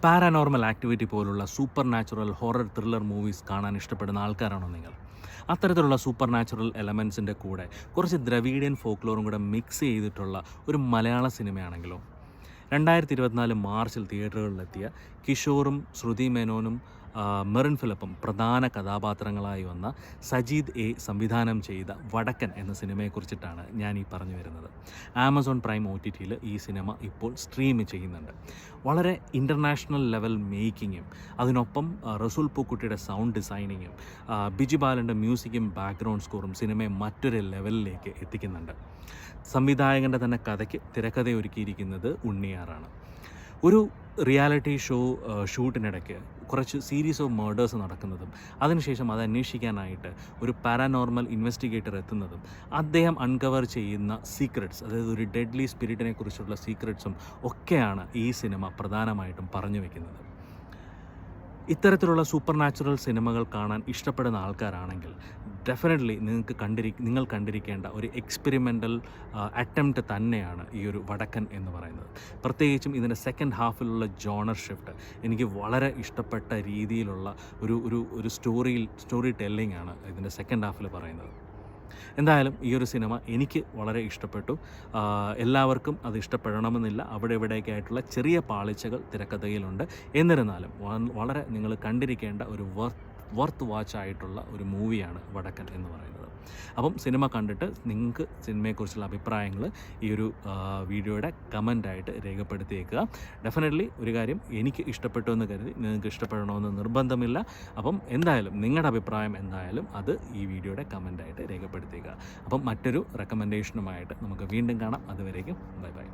Paranormal activity പോലുള്ള super natural horror thriller movies കാണാൻ ഇഷ്ടപ്പെടുന്ന ആൾക്കാരാണോ നിങ്ങൾ? അത്തരത്തിലുള്ള സൂപ്പർ നാച്ചുറൽ എലമെൻസിൻ്റെ കൂടെ കുറച്ച് ദ്രവീഡിയൻ ഫോക്ലോറും കൂടെ മിക്സ് ചെയ്തിട്ടുള്ള ഒരു മലയാള സിനിമയാണെങ്കിലോ? 2024 മാർച്ചിൽ തിയേറ്ററുകളിലെത്തിയ കിഷോറും ശ്രുതി മേനോനും മെറിൻ ഫിലിപ്പും പ്രധാന കഥാപാത്രങ്ങളായി വന്ന സജീദ് എ സംവിധാനം ചെയ്ത വടക്കൻ എന്ന സിനിമയെക്കുറിച്ചിട്ടാണ് ഞാൻ ഈ പറഞ്ഞു വരുന്നത്. ആമസോൺ പ്രൈം OTTയിൽ ഈ സിനിമ ഇപ്പോൾ സ്ട്രീം ചെയ്യുന്നുണ്ട്. വളരെ ഇൻ്റർനാഷണൽ ലെവൽ മേക്കിങ്ങും അതിനൊപ്പം റസൂൽ പൂക്കുട്ടിയുടെ സൗണ്ട് ഡിസൈനിങ്ങും ബിജു ബാലൻ്റെ മ്യൂസിക്കും ബാക്ക്ഗ്രൗണ്ട് സ്കോറും സിനിമയെ മറ്റൊരു ലെവലിലേക്ക് എത്തിക്കുന്നുണ്ട്. സംവിധായകൻ്റെ തന്നെ കഥയ്ക്ക് തിരക്കഥയൊരുക്കിയിരിക്കുന്നത് ഉണ്ണിയാറാണ്. ഒരു റിയാലിറ്റി ഷോ ഷൂട്ടിനിടയ്ക്ക് കുറച്ച് സീരീസ് ഓഫ് മേർഡേഴ്സ് നടക്കുന്നതും അതിനുശേഷം അത് അന്വേഷിക്കാനായിട്ട് ഒരു പാരാനോർമൽ ഇൻവെസ്റ്റിഗേറ്റർ എത്തുന്നതും അദ്ദേഹം അൺകവർ ചെയ്യുന്ന സീക്രട്സ്, അതായത് ഒരു ഡെഡ്ലി സ്പിരിറ്റിനെ കുറിച്ചുള്ള സീക്രട്സും ഒക്കെയാണ് ഈ സിനിമ പ്രധാനമായിട്ടും പറഞ്ഞു വയ്ക്കുന്നത്. ഇത്തരത്തിലുള്ള സൂപ്പർ നാച്ചുറൽ സിനിമകൾ കാണാൻ ഇഷ്ടപ്പെടുന്ന ആൾക്കാരാണെങ്കിൽ ഡെഫിനറ്റ്ലി നിങ്ങൾ കണ്ടിരിക്കേണ്ട ഒരു എക്സ്പെരിമെൻ്റൽ അറ്റംപ്റ്റ് തന്നെയാണ് ഈ ഒരു വടക്കൻ എന്ന് പറയുന്നത്. പ്രത്യേകിച്ചും ഇതിൻ്റെ സെക്കൻഡ് ഹാഫിലുള്ള ജോണർ ഷിഫ്റ്റ് എനിക്ക് വളരെ ഇഷ്ടപ്പെട്ട രീതിയിലുള്ള ഒരു സ്റ്റോറി ടെല്ലിംഗ് ആണ് ഇതിൻ്റെ സെക്കൻഡ് ഹാഫിൽ പറയുന്നത്. എന്തായാലും ഈ ഒരു സിനിമ എനിക്ക് വളരെ ഇഷ്ടപ്പെട്ടു. എല്ലാവർക്കും അത് ഇഷ്ടപ്പെടണമെന്നില്ല. അവിടെ ഇവിടെയൊക്കെ ചെറിയ പാളിച്ചകൾ തിരക്കഥയിലുണ്ട്. എന്നിരുന്നാലും വളരെ നിങ്ങൾ കണ്ടിരിക്കേണ്ട ഒരു വർത്ത് വാച്ച് ആയിട്ടുള്ള ഒരു മൂവിയാണ് വടക്കൻ എന്ന് പറയുന്നത്. അപ്പം സിനിമ കണ്ടിട്ട് നിങ്ങൾക്ക് സിനിമയെക്കുറിച്ചുള്ള അഭിപ്രായങ്ങൾ ഈ ഒരു വീഡിയോയുടെ കമൻ്റായിട്ട് രേഖപ്പെടുത്തിയേക്കുക. ഡെഫിനറ്റ്ലി ഒരു കാര്യം, എനിക്ക് ഇഷ്ടപ്പെട്ടു എന്ന് കരുതി നിങ്ങൾക്ക് ഇഷ്ടപ്പെടണമെന്ന് നിർബന്ധമില്ല. അപ്പം എന്തായാലും നിങ്ങളുടെ അഭിപ്രായം എന്തായാലും അത് ഈ വീഡിയോയുടെ കമൻ്റായിട്ട് രേഖപ്പെടുത്തിയേക്കുക. അപ്പം മറ്റൊരു റെക്കമെൻഡേഷനുമായിട്ട് നമുക്ക് വീണ്ടും കാണാം. അതുവരേക്കും ബൈ ബൈ.